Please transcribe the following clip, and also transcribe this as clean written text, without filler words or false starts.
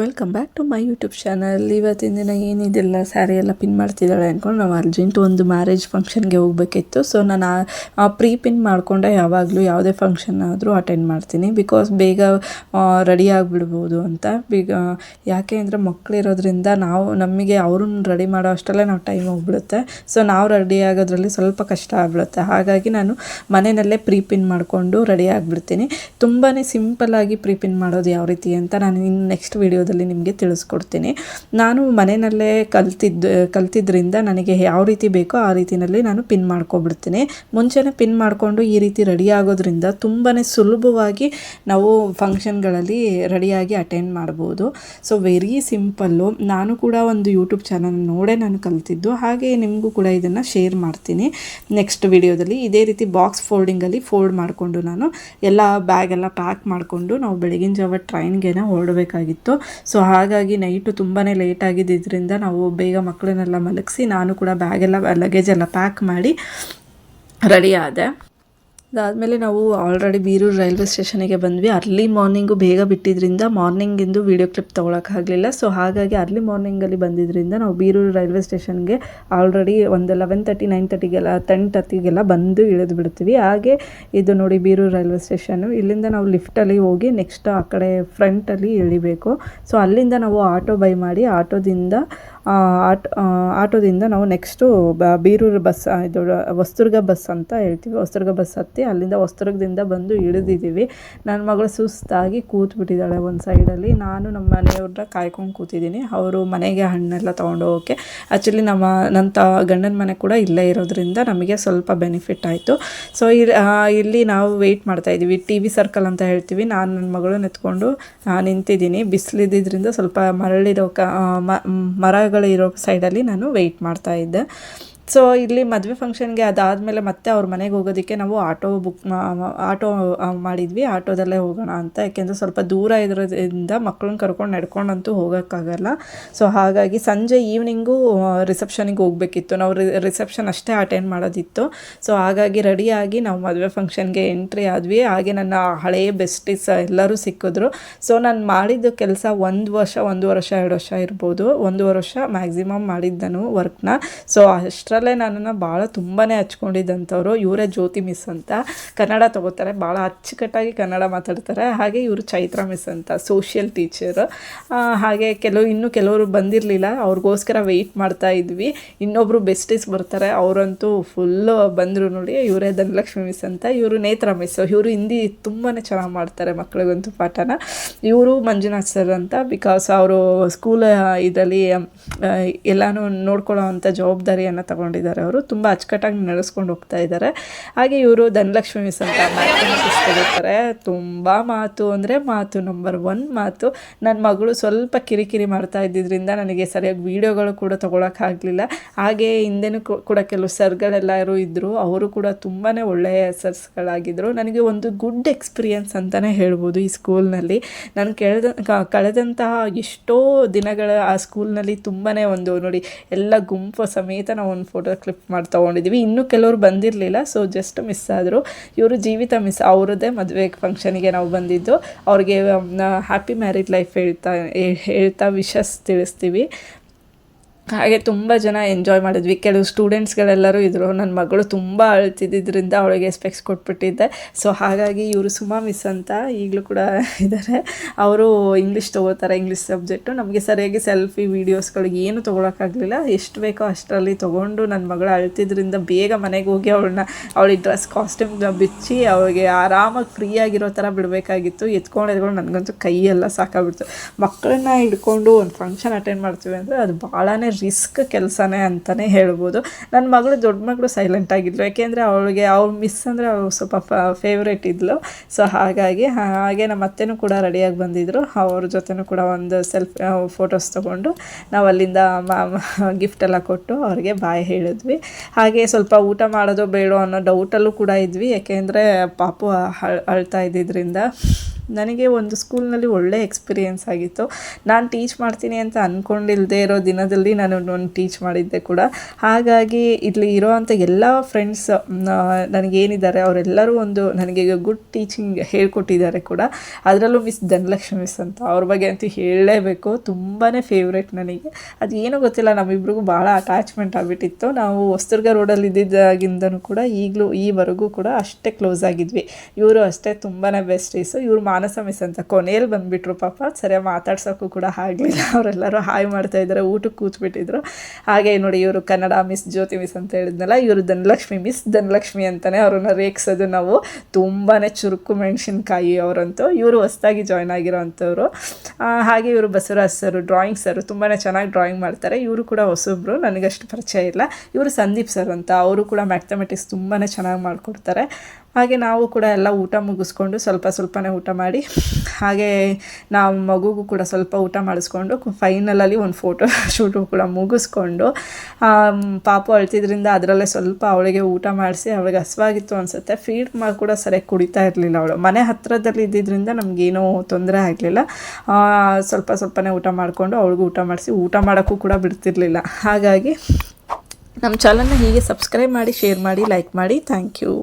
Welcome back to my YouTube channel. ಇವತ್ತಿನ ದಿನ ಏನಿದೆಲ್ಲ ಸ್ಯಾರಿ ಎಲ್ಲ ಪಿನ್ ಮಾಡ್ತಿದ್ದಾಳೆ ಅಂದ್ಕೊಂಡು ನಾವು ಅರ್ಜೆಂಟ್ ಒಂದು ಮ್ಯಾರೇಜ್ ಫಂಕ್ಷನ್ಗೆ ಹೋಗಬೇಕಿತ್ತು. ಸೊ ನಾನು ಪ್ರೀ ಪಿನ್ ಮಾಡಿಕೊಂಡೆ ಯಾವಾಗಲೂ ಯಾವುದೇ ಫಂಕ್ಷನ್ ಆದರೂ ಅಟೆಂಡ್ ಮಾಡ್ತೀನಿ, ಬಿಕಾಸ್ ಬೇಗ ರೆಡಿ ಆಗಿಬಿಡ್ಬೋದು ಅಂತ. ಯಾಕೆ ಅಂದರೆ ಮಕ್ಕಳಿರೋದ್ರಿಂದ ನಮಗೆ ಅವ್ರನ್ನ ರೆಡಿ ಮಾಡೋ ಅಷ್ಟರಲ್ಲೇ ನಾವು ಟೈಮ್ ಹೋಗ್ಬಿಡುತ್ತೆ. ಸೊ ನಾವು ರೆಡಿ ಆಗೋದ್ರಲ್ಲಿ ಸ್ವಲ್ಪ ಕಷ್ಟ ಆಗ್ಬಿಡುತ್ತೆ. ಹಾಗಾಗಿ ನಾನು ಮನೆಯಲ್ಲೇ ಪ್ರೀ ಪಿನ್ ಮಾಡಿಕೊಂಡು ರೆಡಿ ಆಗಿಬಿಡ್ತೀನಿ. ತುಂಬಾ ಸಿಂಪಲ್ಲಾಗಿ ಪ್ರೀ ಪಿನ್ ಮಾಡೋದು ಯಾವ ರೀತಿ ಅಂತ ನಾನು ಇನ್ನು ನೆಕ್ಸ್ಟ್ ವಿಡಿಯೋದಲ್ಲಿ ನಿಮಗೆ ತಿಳಿಸ್ಕೊಡ್ತೀನಿ. ನಾನು ಮನೆಯಲ್ಲೇ ಕಲ್ತಿದ್ರಿಂದ ನನಗೆ ಯಾವ ರೀತಿ ಬೇಕೋ ಆ ರೀತಿಯಲ್ಲಿ ನಾನು ಪಿನ್ ಮಾಡ್ಕೊಬಿಡ್ತೀನಿ. ಮುಂಚೆನೇ ಪಿನ್ ಮಾಡಿಕೊಂಡು ಈ ರೀತಿ ರೆಡಿ ಆಗೋದ್ರಿಂದ ತುಂಬಾ ಸುಲಭವಾಗಿ ನಾವು ಫಂಕ್ಷನ್ಗಳಲ್ಲಿ ರೆಡಿಯಾಗಿ ಅಟೆಂಡ್ ಮಾಡ್ಬೋದು. So very simple. ನಾನು ಕೂಡ ಒಂದು ಯೂಟ್ಯೂಬ್ ಚಾನಲ್ ನೋಡೇ ನಾನು ಕಲ್ತಿದ್ದು, ಹಾಗೆ ನಿಮಗೂ ಕೂಡ ಇದನ್ನು ಶೇರ್ ಮಾಡ್ತೀನಿ ನೆಕ್ಸ್ಟ್ ವಿಡಿಯೋದಲ್ಲಿ. ಇದೇ ರೀತಿ ಬಾಕ್ಸ್ ಫೋಲ್ಡಿಂಗಲ್ಲಿ ಫೋಲ್ಡ್ ಮಾಡಿಕೊಂಡು ನಾನು ಎಲ್ಲ ಬ್ಯಾಗೆಲ್ಲ ಪ್ಯಾಕ್ ಮಾಡಿಕೊಂಡು ನಾವು ಬೆಳಗಿನ ಜಾವ ಟ್ರೈನ್ಗೆ ಹೊರಡಬೇಕಾಗಿತ್ತು. ಸೊ ಹಾಗಾಗಿ ನೈಟು ತುಂಬಾ ಲೇಟ್ ಆಗಿದ್ದರಿಂದ ನಾವು ಬೇಗ ಮಕ್ಕಳನ್ನೆಲ್ಲ ಮಲಗಿಸಿ ನಾನು ಕೂಡ ಬ್ಯಾಗೆಲ್ಲ ಲಗೇಜೆಲ್ಲ ಪ್ಯಾಕ್ ಮಾಡಿ ರೆಡಿ ಆದೆ. ಅದಾದಮೇಲೆ ನಾವು ಆಲ್ರೆಡಿ ಬೀರೂರು ರೈಲ್ವೆ ಸ್ಟೇಷನಿಗೆ ಬಂದ್ವಿ. ಅರ್ಲಿ ಮಾರ್ನಿಂಗು ಬೇಗ ಬಿಟ್ಟಿದ್ದರಿಂದ ಮಾರ್ನಿಂಗಿಂದು ವೀಡಿಯೋ ಕ್ಲಿಪ್ ತೊಗೊಳಕ್ಕಾಗಲಿಲ್ಲ. ಸೊ ಹಾಗಾಗಿ ಅರ್ಲಿ ಮಾರ್ನಿಂಗಲ್ಲಿ ಬಂದಿದ್ದರಿಂದ ನಾವು ಬೀರೂರು ರೈಲ್ವೆ ಸ್ಟೇಷನ್ಗೆ ಆಲ್ರೆಡಿ ಒಂದು 11:30 9:30ಗೆಲ್ಲ 10:30ಗೆಲ್ಲ ಬಂದು ಇಳಿದು ಬಿಡ್ತೀವಿ. ಹಾಗೆ ಇದು ನೋಡಿ ಬೀರೂರು ರೈಲ್ವೆ ಸ್ಟೇಷನ್ನು. ಇಲ್ಲಿಂದ ನಾವು ಲಿಫ್ಟಲ್ಲಿ ಹೋಗಿ ನೆಕ್ಸ್ಟ್ ಆ ಕಡೆ ಫ್ರಂಟಲ್ಲಿ ಇಳಿಬೇಕು. ಸೊ ಅಲ್ಲಿಂದ ನಾವು ಆಟೋ ಬೈ ಮಾಡಿ ಆಟೋದಿಂದ ನಾವು ನೆಕ್ಸ್ಟು ಬೀರೂರು ಬಸ್, ಇದು ಹೊಸದುರ್ಗ ಬಸ್ ಅಂತ ಹೇಳ್ತೀವಿ, ಹೊಸದುರ್ಗ ಬಸ್ ಹತ್ತಿ ಅಲ್ಲಿಂದ ಹೊಸದುರ್ಗದಿಂದ ಬಂದು ಇಳಿದಿದ್ದೀವಿ. ನನ್ನ ಮಗಳು ಸುಸ್ತಾಗಿ ಕೂತ್ಬಿಟ್ಟಿದ್ದಾಳೆ ಒಂದು ಸೈಡಲ್ಲಿ. ನಾನು ನಮ್ಮ ಮನೆಯವ್ರನ್ನ ಕಾಯ್ಕೊಂಡು ಕೂತಿದ್ದೀನಿ. ಅವರು ಮನೆಗೆ ಹಣ್ಣೆಲ್ಲ ತೊಗೊಂಡು ಹೋಗೋಕ್ಕೆ. ಆ್ಯಕ್ಚುಲಿ ನನ್ನ ಗಂಡನ ಮನೆ ಕೂಡ ಇಲ್ಲೇ ಇರೋದ್ರಿಂದ ನಮಗೆ ಸ್ವಲ್ಪ ಬೆನಿಫಿಟ್ ಆಯಿತು. ಸೊ ಇಲ್ಲಿ ನಾವು ವೆಯ್ಟ್ ಮಾಡ್ತಾಯಿದ್ದೀವಿ. TV ಸರ್ಕಲ್ ಅಂತ ಹೇಳ್ತೀವಿ. ನಾನು ನನ್ನ ಮಗಳನ್ನ ಎತ್ಕೊಂಡು ನಿಂತಿದ್ದೀನಿ. ಬಿಸಿಲಿದ್ದರಿಂದ ಸ್ವಲ್ಪ ಮರಗಳಿರೋ ಸೈಡಲ್ಲಿ ನಾನು ವೆಯ್ಟ್ ಮಾಡ್ತಾಯಿದ್ದೆ. ಸೊ ಇಲ್ಲಿ ಮದುವೆ ಫಂಕ್ಷನ್ಗೆ ಅದಾದಮೇಲೆ ಮತ್ತೆ ಅವ್ರ ಮನೆಗೆ ಹೋಗೋದಕ್ಕೆ ನಾವು ಆಟೋ ಮಾಡಿದ್ವಿ. ಆಟೋದಲ್ಲೇ ಹೋಗೋಣ ಅಂತ, ಯಾಕೆಂದರೆ ಸ್ವಲ್ಪ ದೂರ ಇರೋದ್ರಿಂದ ಮಕ್ಕಳನ್ನ ಕರ್ಕೊಂಡು ನಡ್ಕೊಂಡಂತೂ ಹೋಗೋಕ್ಕಾಗಲ್ಲ. ಸೊ ಹಾಗಾಗಿ ಸಂಜೆ ಈವ್ನಿಂಗು ರಿಸೆಪ್ಷನಿಗೆ ಹೋಗಬೇಕಿತ್ತು. ನಾವು ರಿಸೆಪ್ಷನ್ ಅಷ್ಟೇ ಅಟೆಂಡ್ ಮಾಡೋದಿತ್ತು. ಸೊ ಹಾಗಾಗಿ ರೆಡಿಯಾಗಿ ನಾವು ಮದುವೆ ಫಂಕ್ಷನ್ಗೆ ಎಂಟ್ರಿ ಆದ್ವಿ. ಹಾಗೆ ನನ್ನ ಹಳೆಯ ಬೆಸ್ಟೀಸ್ ಎಲ್ಲರೂ ಸಿಕ್ಕಿದ್ರು. ಸೊ ನಾನು ಮಾಡಿದ್ದು ಕೆಲಸ 1 ವರ್ಷ 1.5 ವರ್ಷ 2 ವರ್ಷ ಇರ್ಬೋದು, 1.5 ವರ್ಷ ಮ್ಯಾಕ್ಸಿಮಮ್ ಮಾಡಿದ್ದನು ವರ್ಕ್ನ. ಸೊ ಅಷ್ಟರಲ್ಲೇ ನನ್ನನ್ನು ಭಾಳ ತುಂಬಾ ಹಚ್ಕೊಂಡಿದ್ದಂಥವ್ರು ಇವರೇ ಜ್ಯೋತಿ ಮಿಸ್ ಅಂತ. ಕನ್ನಡ ತೊಗೋತಾರೆ, ಭಾಳ ಅಚ್ಚುಕಟ್ಟಾಗಿ ಕನ್ನಡ ಮಾತಾಡ್ತಾರೆ. ಹಾಗೆ ಇವರು ಚೈತ್ರ ಮಿಸ್ ಅಂತ ಸೋಷಿಯಲ್ ಟೀಚರು. ಹಾಗೆ ಕೆಲವರು ಬಂದಿರಲಿಲ್ಲ, ಅವ್ರಿಗೋಸ್ಕರ ವೆಯ್ಟ್ ಮಾಡ್ತಾ ಇದ್ವಿ. ಇನ್ನೊಬ್ಬರು ಬೆಸ್ಟೀಸ್ ಬರ್ತಾರೆ, ಅವರಂತೂ ಫುಲ್ಲು ಬಂದರು ನೋಡಿ. ಇವರೇ ಧನಲಕ್ಷ್ಮಿ ಮಿಸ್ ಅಂತ. ಇವರು ನೇತ್ರ ಮಿಸ್. ಇವರು ಹಿಂದಿ ತುಂಬಾ ಚೆನ್ನಾಗಿ ಮಾಡ್ತಾರೆ ಮಕ್ಕಳಿಗಂತೂ ಪಾಠನ. ಇವರು ಮಂಜುನಾಥ್ ಸರ್ ಅಂತ, ಬಿಕಾಸ್ ಅವರು ಸ್ಕೂಲ್ ಇದರಲ್ಲಿ ಎಲ್ಲನೂ ನೋಡ್ಕೊಳ್ಳೋ ಅಂಥ ಜವಾಬ್ದಾರಿಯನ್ನು ತಗೊಂಡಿದ್ದಾರೆ. ಅವರು ತುಂಬ ಅಚ್ಚುಕಟ್ಟಾಗಿ ನಡೆಸ್ಕೊಂಡು ಹೋಗ್ತಾ ಇದ್ದಾರೆ. ಹಾಗೆ ಇವರು ಧನಲಕ್ಷ್ಮಿ ಮಿಸ್ ಅಂತ ಮ್ಯಾಥಮೆಟಿಕ್ಸ್ ತೆಗಿತಾರೆ. ತುಂಬ ಮಾತು ಅಂದರೆ ಮಾತು, ನಂಬರ್ 1 ಮಾತು. ನನ್ನ ಮಗಳು ಸ್ವಲ್ಪ ಕಿರಿಕಿರಿ ಮಾಡ್ತಾ ಇದ್ದಿದ್ದರಿಂದ ನನಗೆ ಸರಿಯಾಗಿ ವೀಡಿಯೋಗಳು ಕೂಡ ತೊಗೊಳಕ್ಕಾಗಲಿಲ್ಲ. ಹಾಗೆ ಹಿಂದೆನೂ ಕೂಡ ಕೆಲವು ಸರ್ಗಳೆಲ್ಲರೂ ಇದ್ದರು, ಅವರು ಕೂಡ ತುಂಬಾ ಒಳ್ಳೆಯ ಸರ್ಸ್ಗಳಾಗಿದ್ದರು. ನನಗೆ ಒಂದು ಗುಡ್ ಎಕ್ಸ್ಪೀರಿಯನ್ಸ್ ಅಂತಲೇ ಹೇಳ್ಬೋದು ಈ ಸ್ಕೂಲ್ನಲ್ಲಿ. ನಾನು ಕಳೆದಂತಹ ಎಷ್ಟೋ ದಿನಗಳ ಆ ಸ್ಕೂಲ್ನಲ್ಲಿ ತುಂಬಾ ಒಂದು ನೋಡಿ ಎಲ್ಲ ಗುಂಪು ಸಮೇತ ನಾವು ಒಂದು ಫೋಟೋ ಕ್ಲಿಪ್ ಮಾಡಿ ತೊಗೊಂಡಿದ್ದೀವಿ. ಇನ್ನೂ ಕೆಲವರು ಬಂದಿರಲಿಲ್ಲ, ಸೊ ಜಸ್ಟ್ ಮಿಸ್ ಆದರು. ಇವರು ಜೀವಿತ ಮಿಸ್, ಅವ್ರದ್ದೇ ಮದುವೆ ಫಂಕ್ಷನಿಗೆ ನಾವು ಬಂದಿದ್ದು. ಅವ್ರಿಗೆ ಹ್ಯಾಪಿ ಮ್ಯಾರಿಡ್ ಲೈಫ್ ಹೇಳ್ತಾ ವಿಶಸ್ ತಿಳಿಸ್ತೀವಿ. ಹಾಗೆ ತುಂಬ ಜನ ಎಂಜಾಯ್ ಮಾಡಿದ್ವಿ. ಕೆಲವು ಸ್ಟೂಡೆಂಟ್ಸ್ಗಳೆಲ್ಲರೂ ಇದ್ದರು. ನನ್ನ ಮಗಳು ತುಂಬ ಅಳ್ತಿದ್ದರಿಂದ ಅವಳಿಗೆ ಸ್ಪೆಕ್ಸ್ ಕೊಟ್ಬಿಟ್ಟಿದ್ದೆ. ಸೊ ಹಾಗಾಗಿ ಇವರು ಸುಮಾ ಮಿಸ್ ಅಂತ ಈಗಲೂ ಕೂಡ ಇದ್ದಾರೆ. ಅವರು ಇಂಗ್ಲೀಷ್ ತೊಗೋತಾರೆ, ಇಂಗ್ಲೀಷ್ ಸಬ್ಜೆಕ್ಟು. ನಮಗೆ ಸರಿಯಾಗಿ ಸೆಲ್ಫಿ ವೀಡಿಯೋಸ್ಗಳಿಗೆ ಏನು ತೊಗೊಳಕ್ಕಾಗಲಿಲ್ಲ. ಎಷ್ಟು ಬೇಕೋ ಅಷ್ಟರಲ್ಲಿ ತೊಗೊಂಡು ನನ್ನ ಮಗಳು ಅಳ್ತಿದ್ದರಿಂದ ಬೇಗ ಮನೆಗೆ ಹೋಗಿ ಅವಳಿಗೆ ಡ್ರೆಸ್ ಕಾಸ್ಟ್ಯೂಮ್ ಬಿಚ್ಚಿ ಅವಳಿಗೆ ಆರಾಮಾಗಿ ಫ್ರೀಯಾಗಿರೋ ಥರ ಬಿಡಬೇಕಾಗಿತ್ತು. ಎತ್ಕೊಂಡು ನನಗಂತೂ ಕೈಯೆಲ್ಲ ಸಾಕಾಗ್ಬಿಡ್ತು. ಮಕ್ಕಳನ್ನ ಹಿಡ್ಕೊಂಡು ಒಂದು ಫಂಕ್ಷನ್ ಅಟೆಂಡ್ ಮಾಡ್ತೀವಿ ಅಂದರೆ ಅದು ಭಾಳನೇ ರಿಸ್ಕ್ ಕೆಲಸನೇ ಅಂತಲೇ ಹೇಳ್ಬೋದು. ನನ್ನ ಮಗಳು ದೊಡ್ಡ ಮಗಳು ಸೈಲೆಂಟ್ ಆಗಿದ್ಲು, ಯಾಕೆಂದರೆ ಅವ್ಳು ಮಿಸ್ ಅಂದರೆ ಅವಳು ಸ್ವಲ್ಪ ಫೇವ್ರೇಟ್ ಇದ್ಲು. ಸೊ ಹಾಗೆ ನಮ್ಮ ಅತ್ತೆನೂ ಕೂಡ ರೆಡಿಯಾಗಿ ಬಂದಿದ್ದರು. ಅವ್ರ ಜೊತೆನೂ ಕೂಡ ಒಂದು ಫೋಟೋಸ್ ತೊಗೊಂಡು ನಾವು ಅಲ್ಲಿಂದ ಗಿಫ್ಟ್ ಎಲ್ಲ ಕೊಟ್ಟು ಅವ್ರಿಗೆ ಬಾಯ್ ಹೇಳಿದ್ವಿ. ಹಾಗೆ ಸ್ವಲ್ಪ ಊಟ ಮಾಡೋದು ಬೇಡೋ ಅನ್ನೋ ಡೌಟಲ್ಲೂ ಕೂಡ ಇದ್ವಿ, ಯಾಕೆಂದರೆ ಪಾಪು ಅಳ್ತಾ ಇದ್ದಿದ್ದರಿಂದ. ನನಗೆ ಒಂದು ಸ್ಕೂಲ್ನಲ್ಲಿ ಒಳ್ಳೆ ಎಕ್ಸ್ಪೀರಿಯೆನ್ಸ್ ಆಗಿತ್ತು. ನಾನು ಟೀಚ್ ಮಾಡ್ತೀನಿ ಅಂತ ಅಂದ್ಕೊಂಡಿಲ್ಲದೆ ಇರೋ ದಿನದಲ್ಲಿ ನಾನು ಒಂದು ಟೀಚ್ ಮಾಡಿದ್ದೆ ಕೂಡ. ಹಾಗಾಗಿ ಇಲ್ಲಿ ಇರೋವಂಥ ಎಲ್ಲ ಫ್ರೆಂಡ್ಸ್ ನನಗೇನಿದ್ದಾರೆ ಅವರೆಲ್ಲರೂ ಒಂದು ನನಗೆ ಗುಡ್ ಟೀಚಿಂಗ್ ಹೇಳ್ಕೊಟ್ಟಿದ್ದಾರೆ ಕೂಡ. ಅದರಲ್ಲೂ ಮಿಸ್ ಧನಲಕ್ಷ್ಮಿ ಮಿಸ್ ಅಂತ, ಅವ್ರ ಬಗ್ಗೆ ಅಂತೂ ಹೇಳಲೇಬೇಕು. ತುಂಬಾ ಫೇವ್ರೇಟ್ ನನಗೆ. ಅದು ಏನೋ ಗೊತ್ತಿಲ್ಲ, ನಮ್ಮಿಬ್ರಿಗೂ ಭಾಳ ಅಟ್ಯಾಚ್ಮೆಂಟ್ ಆಗಿಬಿಟ್ಟಿತ್ತು. ನಾವು ಹೊಸದುರ್ಗ ರೋಡಲ್ಲಿ ಇದ್ದಿದ್ದಾಗಿಂದನೂ ಕೂಡ ಈವರೆಗೂ ಕೂಡ ಅಷ್ಟೇ ಕ್ಲೋಸ್ ಆಗಿದ್ವಿ. ಇವರು ಅಷ್ಟೇ ತುಂಬಾ ಬೆಸ್ಟೀಸು. ಇವರು ಮಾನಸ ಮಿಸ್ ಅಂತ ಕೊನೆಯಲ್ಲಿ ಬಂದುಬಿಟ್ರು ಪಾಪ, ಸರಿಯಾಗಿ ಮಾತಾಡ್ಸೋಕ್ಕೂ ಕೂಡ ಆಗಲಿಲ್ಲ. ಅವರೆಲ್ಲರೂ ಹಾಯ್ ಮಾಡ್ತಾಯಿದ್ದಾರೆ, ಊಟಕ್ಕೆ ಕೂತ್ಬಿಟ್ಟಿದ್ರು. ಹಾಗೆ ನೋಡಿ ಇವರು ಕನ್ನಡ ಮಿಸ್ ಜ್ಯೋತಿ ಮಿಸ್ ಅಂತ ಹೇಳಿದ್ನಲ್ಲ, ಇವರು ಧನಲಕ್ಷ್ಮಿ ಮಿಸ್ ಧನಲಕ್ಷ್ಮಿ ಅಂತಲೇ ಅವ್ರನ್ನ ರೇಗಿಸೋದು ನಾವು. ತುಂಬಾ ಚುರುಕು ಮೆಣಸಿನ್ಕಾಯಿ ಅವರಂತೂ. ಇವರು ಹೊಸದಾಗಿ ಜಾಯ್ನ್ ಆಗಿರೋವಂಥವ್ರು. ಹಾಗೆ ಇವರು ಬಸವರಾಜ್ ಸರ್, ಡ್ರಾಯಿಂಗ್ ಸರ್, ತುಂಬಾ ಚೆನ್ನಾಗಿ ಡ್ರಾಯಿಂಗ್ ಮಾಡ್ತಾರೆ. ಇವರು ಕೂಡ ಹೊಸಬ್ರು, ನನಗಷ್ಟು ಪರಿಚಯ ಇಲ್ಲ. ಇವರು ಸಂದೀಪ್ ಸರ್ ಅಂತ, ಅವರು ಕೂಡ ಮ್ಯಾಥಮೆಟಿಕ್ಸ್ ತುಂಬಾ ಚೆನ್ನಾಗಿ ಮಾಡಿಕೊಡ್ತಾರೆ. ಹಾಗೆ ನಾವು ಕೂಡ ಎಲ್ಲ ಊಟ ಮುಗಿಸ್ಕೊಂಡು ಸ್ವಲ್ಪನೇ ಊಟ ಮಾಡಿ, ಹಾಗೆ ನಾವು ಮಗುಗೂ ಕೂಡ ಸ್ವಲ್ಪ ಊಟ ಮಾಡಿಸ್ಕೊಂಡು ಫೈನಲಲ್ಲಿ ಒಂದು ಫೋಟೋ ಶೂಟು ಕೂಡ ಮುಗಿಸ್ಕೊಂಡು, ಪಾಪು ಅಳ್ತಿದ್ರಿಂದ ಅದರಲ್ಲೇ ಸ್ವಲ್ಪ ಅವಳಿಗೆ ಊಟ ಮಾಡಿಸಿ, ಅವಳಿಗೆ ಹಸಿವಾಗಿತ್ತು ಅನಿಸುತ್ತೆ. ಫೀಡ್ ಮಾಡಿ ಕೂಡ ಸರಿಯಾಗಿ ಕುಡಿತಾ ಇರಲಿಲ್ಲ ಅವಳು. ಮನೆ ಹತ್ತಿರದಲ್ಲಿ ಇದ್ದಿದ್ದರಿಂದ ನಮಗೇನೂ ತೊಂದರೆ ಆಗಲಿಲ್ಲ. ಸ್ವಲ್ಪನೇ ಊಟ ಮಾಡಿಕೊಂಡು ಅವಳಿಗೂ ಊಟ ಮಾಡಿಸಿ, ಊಟ ಮಾಡೋಕ್ಕೂ ಕೂಡ ಬಿಡ್ತಿರ್ಲಿಲ್ಲ. ಹಾಗಾಗಿ ನಮ್ಮ ಚಾನಲ್ನ ಹೀಗೆ ಸಬ್ಸ್ಕ್ರೈಬ್ ಮಾಡಿ, ಶೇರ್ ಮಾಡಿ, ಲೈಕ್ ಮಾಡಿ. Thank you.